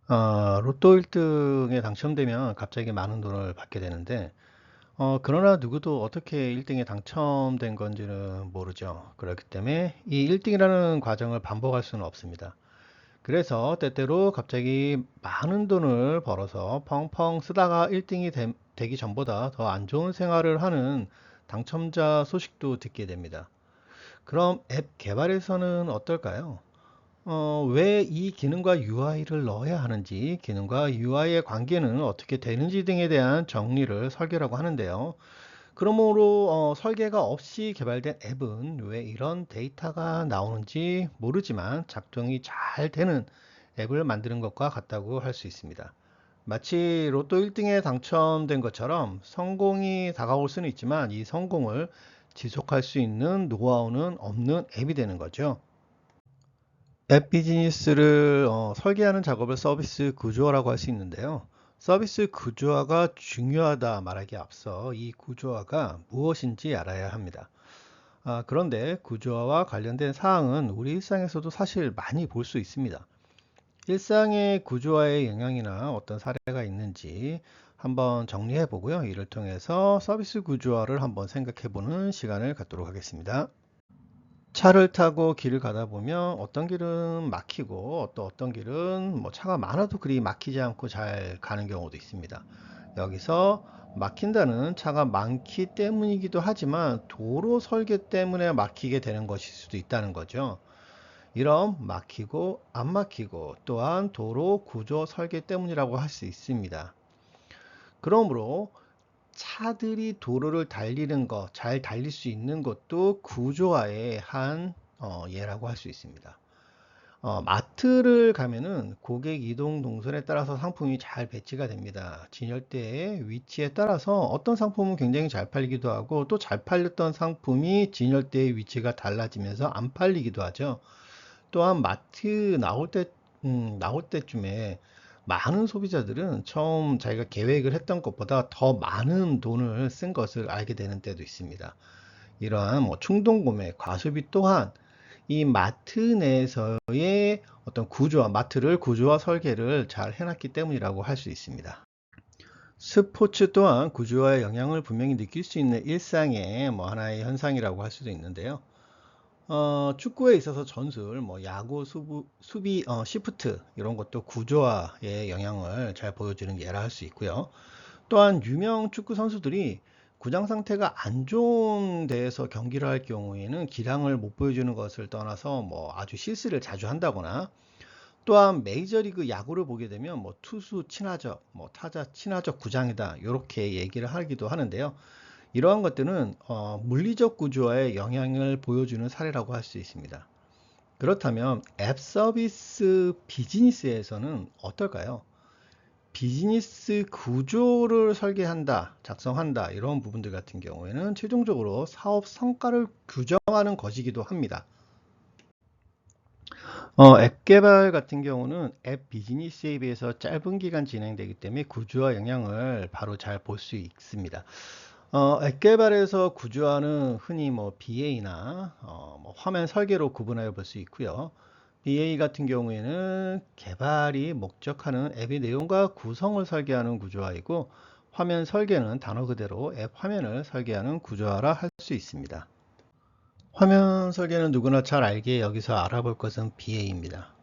로또 1등에 당첨되면 갑자기 많은 돈을 받게 되는데, 그러나 누구도 어떻게 1등에 당첨된 건지는 모르죠. 그렇기 때문에 이 1등이라는 과정을 반복할 수는 없습니다. 그래서 때때로 갑자기 많은 돈을 벌어서 펑펑 쓰다가 1등이 되기 전보다 더 안 좋은 생활을 하는 당첨자 소식도 듣게 됩니다. 그럼 앱 개발에서는 어떨까요? 왜 이 기능과 UI를 넣어야 하는지, 기능과 UI의 관계는 어떻게 되는지 등에 대한 정리를 설계라고 하는데요. 그러므로 설계가 없이 개발된 앱은 왜 이런 데이터가 나오는지 모르지만 작동이 잘 되는 앱을 만드는 것과 같다고 할 수 있습니다. 마치 로또 1등에 당첨된 것처럼 성공이 다가올 수는 있지만 이 성공을 지속할 수 있는 노하우는 없는 앱이 되는 거죠. 앱 비즈니스를 설계하는 작업을 서비스 구조화라고 할 수 있는데요. 서비스 구조화가 중요하다 말하기에 앞서 이 구조화가 무엇인지 알아야 합니다. 그런데 구조화와 관련된 사항은 우리 일상에서도 사실 많이 볼 수 있습니다. 일상의 구조화의 영향이나 어떤 사례가 있는지 한번 정리해 보고요. 이를 통해서 서비스 구조화를 한번 생각해 보는 시간을 갖도록 하겠습니다. 차를 타고 길을 가다 보면 어떤 길은 막히고 또 어떤 길은 뭐 차가 많아도 그리 막히지 않고 잘 가는 경우도 있습니다. 여기서 막힌다는 차가 많기 때문이기도 하지만 도로 설계 때문에 막히게 되는 것일 수도 있다는 거죠. 이런 막히고 안 막히고 또한 도로 구조 설계 때문이라고 할 수 있습니다. 그러므로 차들이 도로를 달리는 것, 잘 달릴 수 있는 것도 구조화의 한 예라고 할 수 있습니다. 마트를 가면은 고객 이동 동선에 따라서 상품이 잘 배치가 됩니다. 진열대의 위치에 따라서 어떤 상품은 굉장히 잘 팔리기도 하고 또 잘 팔렸던 상품이 진열대의 위치가 달라지면서 안 팔리기도 하죠. 또한 마트 나올 때쯤에 많은 소비자들은 처음 자기가 계획을 했던 것보다 더 많은 돈을 쓴 것을 알게 되는 때도 있습니다. 이러한 뭐 충동 구매, 과소비 또한 이 마트 내에서의 어떤 구조화, 마트를 구조화 설계를 잘 해놨기 때문이라고 할 수 있습니다. 스포츠 또한 구조화의 영향을 분명히 느낄 수 있는 일상의 뭐 하나의 현상이라고 할 수도 있는데요. 축구에 있어서 전술, 뭐 야구 수비, 시프트 이런 것도 구조화의 영향을 잘 보여주는 예라 할 수 있고요. 또한 유명 축구 선수들이 구장 상태가 안 좋은 데에서 경기를 할 경우에는 기량을 못 보여주는 것을 떠나서 뭐 아주 실수를 자주 한다거나 또한 메이저리그 야구를 보게 되면 뭐 투수 친화적, 뭐 타자 친화적 구장이다 이렇게 얘기를 하기도 하는데요. 이러한 것들은 물리적 구조화에 영향을 보여주는 사례라고 할 수 있습니다. 그렇다면 앱 서비스 비즈니스에서는 어떨까요? 비즈니스 구조를 설계한다, 작성한다 이런 부분들 같은 경우에는 최종적으로 사업 성과를 규정하는 것이기도 합니다. 앱 개발 같은 경우는 앱 비즈니스에 비해서 짧은 기간 진행되기 때문에 구조화 영향을 바로 잘 볼 수 있습니다. 앱 개발에서 구조화는 흔히 뭐 BA나 뭐 화면 설계로 구분하여 볼 수 있고요. BA 같은 경우에는 개발이 목적하는 앱의 내용과 구성을 설계하는 구조화이고 화면 설계는 단어 그대로 앱 화면을 설계하는 구조화라 할 수 있습니다. 화면 설계는 누구나 잘 알기에 여기서 알아볼 것은 BA입니다.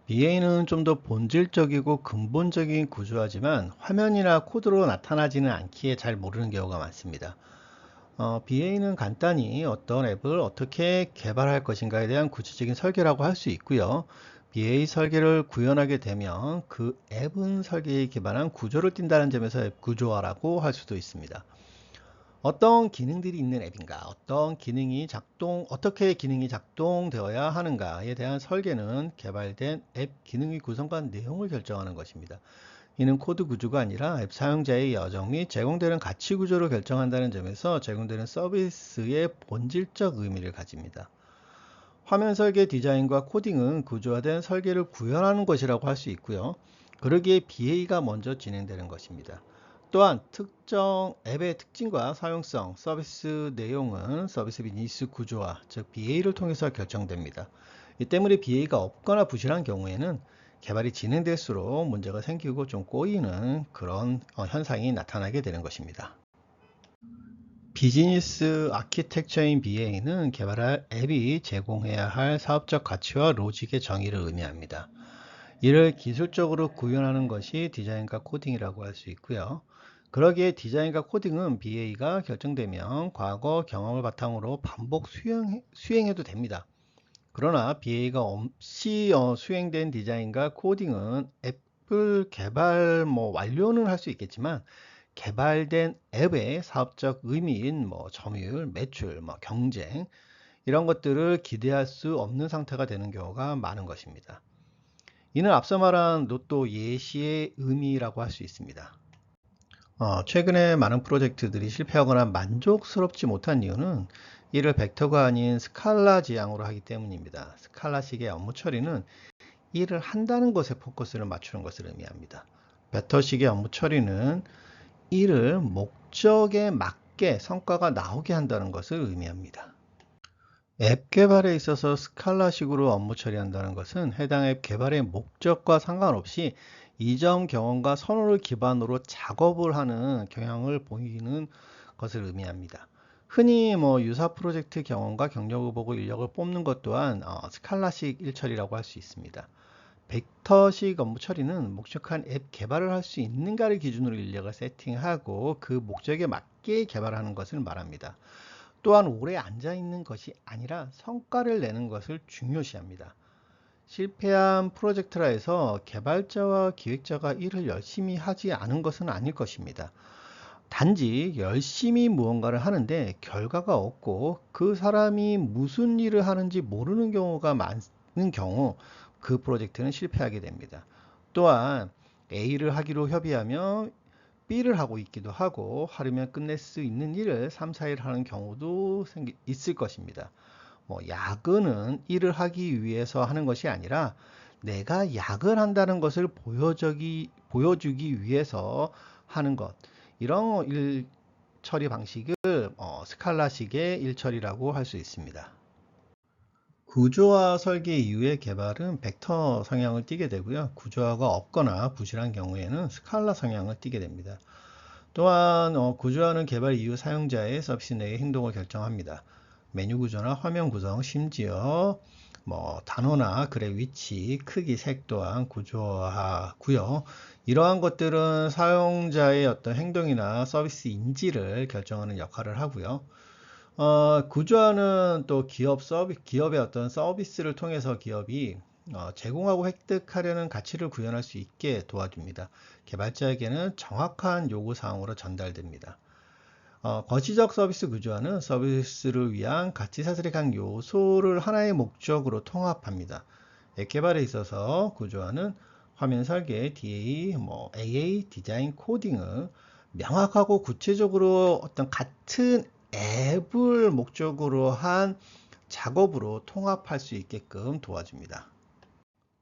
BA는 좀 더 본질적이고 근본적인 구조화지만 화면이나 코드로 나타나지는 않기에 잘 모르는 경우가 많습니다. BA는 간단히 어떤 앱을 어떻게 개발할 것인가에 대한 구체적인 설계라고 할 수 있고요. BA 설계를 구현하게 되면 그 앱은 설계에 기반한 구조를 띈다는 점에서 앱 구조화라고 할 수도 있습니다. 어떤 기능들이 있는 앱인가, 어떻게 기능이 작동되어야 하는가에 대한 설계는 개발된 앱 기능의 구성과 내용을 결정하는 것입니다. 이는 코드 구조가 아니라 앱 사용자의 여정 및 제공되는 가치 구조를 결정한다는 점에서 제공되는 서비스의 본질적 의미를 가집니다. 화면 설계 디자인과 코딩은 구조화된 설계를 구현하는 것이라고 할 수 있고요. 그러기에 BA가 먼저 진행되는 것입니다. 또한 특정 앱의 특징과 사용성, 서비스 내용은 서비스 비즈니스 구조화, 즉 BA를 통해서 결정됩니다. 이 때문에 BA가 없거나 부실한 경우에는 개발이 진행될수록 문제가 생기고 좀 꼬이는 그런 현상이 나타나게 되는 것입니다. 비즈니스 아키텍처인 BA는 개발할 앱이 제공해야 할 사업적 가치와 로직의 정의를 의미합니다. 이를 기술적으로 구현하는 것이 디자인과 코딩이라고 할 수 있고요. 그러기에 디자인과 코딩은 BA가 결정되면 과거 경험을 바탕으로 반복 수행해도 됩니다. 그러나 BA가 없이 수행된 디자인과 코딩은 앱을 개발 완료는 할 수 있겠지만 개발된 앱의 사업적 의미인 점유율, 매출, 경쟁 이런 것들을 기대할 수 없는 상태가 되는 경우가 많은 것입니다. 이는 앞서 말한 로또 예시의 의미라고 할 수 있습니다. 최근에 많은 프로젝트들이 실패하거나 만족스럽지 못한 이유는 이를 벡터가 아닌 스칼라 지향으로 하기 때문입니다. 스칼라식의 업무 처리는 일을 한다는 것에 포커스를 맞추는 것을 의미합니다. 벡터식의 업무 처리는 일을 목적에 맞게 성과가 나오게 한다는 것을 의미합니다. 앱 개발에 있어서 스칼라식으로 업무 처리한다는 것은 해당 앱 개발의 목적과 상관없이 이전 경험과 선호를 기반으로 작업을 하는 경향을 보이는 것을 의미합니다. 흔히 유사 프로젝트 경험과 경력을 보고 인력을 뽑는 것 또한 스칼라식 일처리라고 할 수 있습니다. 벡터식 업무 처리는 목적한 앱 개발을 할 수 있는가를 기준으로 인력을 세팅하고 그 목적에 맞게 개발하는 것을 말합니다. 또한 오래 앉아 있는 것이 아니라 성과를 내는 것을 중요시합니다. 실패한 프로젝트라 해서 개발자와 기획자가 일을 열심히 하지 않은 것은 아닐 것입니다. 단지 열심히 무언가를 하는데 결과가 없고 그 사람이 무슨 일을 하는지 모르는 경우가 많은 경우 그 프로젝트는 실패하게 됩니다. 또한 A를 하기로 협의하며 B를 하고 있기도 하고 하루면 끝낼 수 있는 일을 3, 4일 하는 경우도 있을 것입니다. 야근은 일을 하기 위해서 하는 것이 아니라 내가 야근한다는 것을 보여주기 위해서 하는 것. 이런 일 처리 방식을 스칼라식의 일 처리라고 할 수 있습니다. 구조화 설계 이후의 개발은 벡터 성향을 띠게 되고요. 구조화가 없거나 부실한 경우에는 스칼라 성향을 띠게 됩니다. 또한 구조화는 개발 이후 사용자의 서비스 내의 행동을 결정합니다. 메뉴 구조나 화면 구성, 심지어 단어나 글의 위치, 크기, 색 또한 구조화하고요. 이러한 것들은 사용자의 어떤 행동이나 서비스 인지를 결정하는 역할을 하고요. 구조화는 또 기업의 어떤 서비스를 통해서 기업이 제공하고 획득하려는 가치를 구현할 수 있게 도와줍니다. 개발자에게는 정확한 요구사항으로 전달됩니다. 거시적 서비스 구조화는 서비스를 위한 가치 사슬의 각 요소를 하나의 목적으로 통합합니다. 앱 개발에 있어서 구조화는 화면 설계, DA, AA, 디자인, 코딩을 명확하고 구체적으로 어떤 같은 앱을 목적으로 한 작업으로 통합할 수 있게끔 도와줍니다.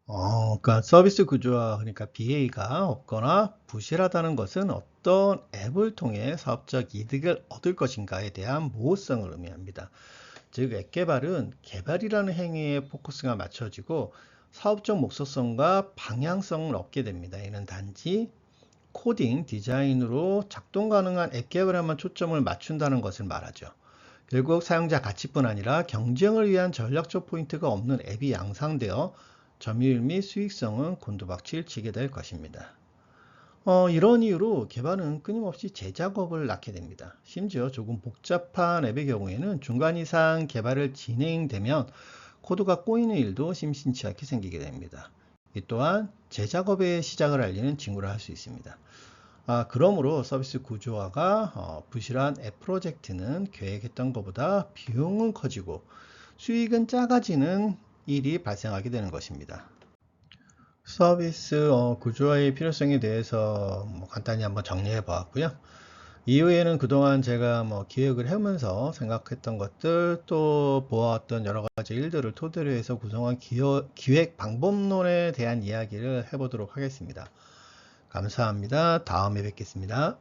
그러니까 서비스 구조화, 그러니까 BA가 없거나 부실하다는 것은 어떤 앱을 통해 사업적 이득을 얻을 것인가에 대한 모호성을 의미합니다. 즉, 앱 개발은 개발이라는 행위에 포커스가 맞춰지고 사업적 목적성과 방향성을 얻게 됩니다. 이는 단지 코딩, 디자인으로 작동 가능한 앱 개발에만 초점을 맞춘다는 것을 말하죠. 결국 사용자 가치뿐 아니라 경쟁을 위한 전략적 포인트가 없는 앱이 양상되어 점유율 및 수익성은 곤두박질 치게 될 것입니다. 이런 이유로 개발은 끊임없이 재작업을 낳게 됩니다. 심지어 조금 복잡한 앱의 경우에는 중간 이상 개발을 진행되면 코드가 꼬이는 일도 심심치 않게 생기게 됩니다. 이 또한 재작업의 시작을 알리는 징후를 할 수 있습니다. 그러므로 서비스 구조화가 부실한 앱 프로젝트는 계획했던 것보다 비용은 커지고 수익은 작아지는 일이 발생하게 되는 것입니다. 서비스 구조화의 필요성에 대해서 간단히 한번 정리해 보았고요. 이후에는 그동안 제가 기획을 하면서 생각했던 것들 또 보아왔던 여러 가지 일들을 토대로 해서 구성한 기획 방법론에 대한 이야기를 해보도록 하겠습니다. 감사합니다. 다음에 뵙겠습니다.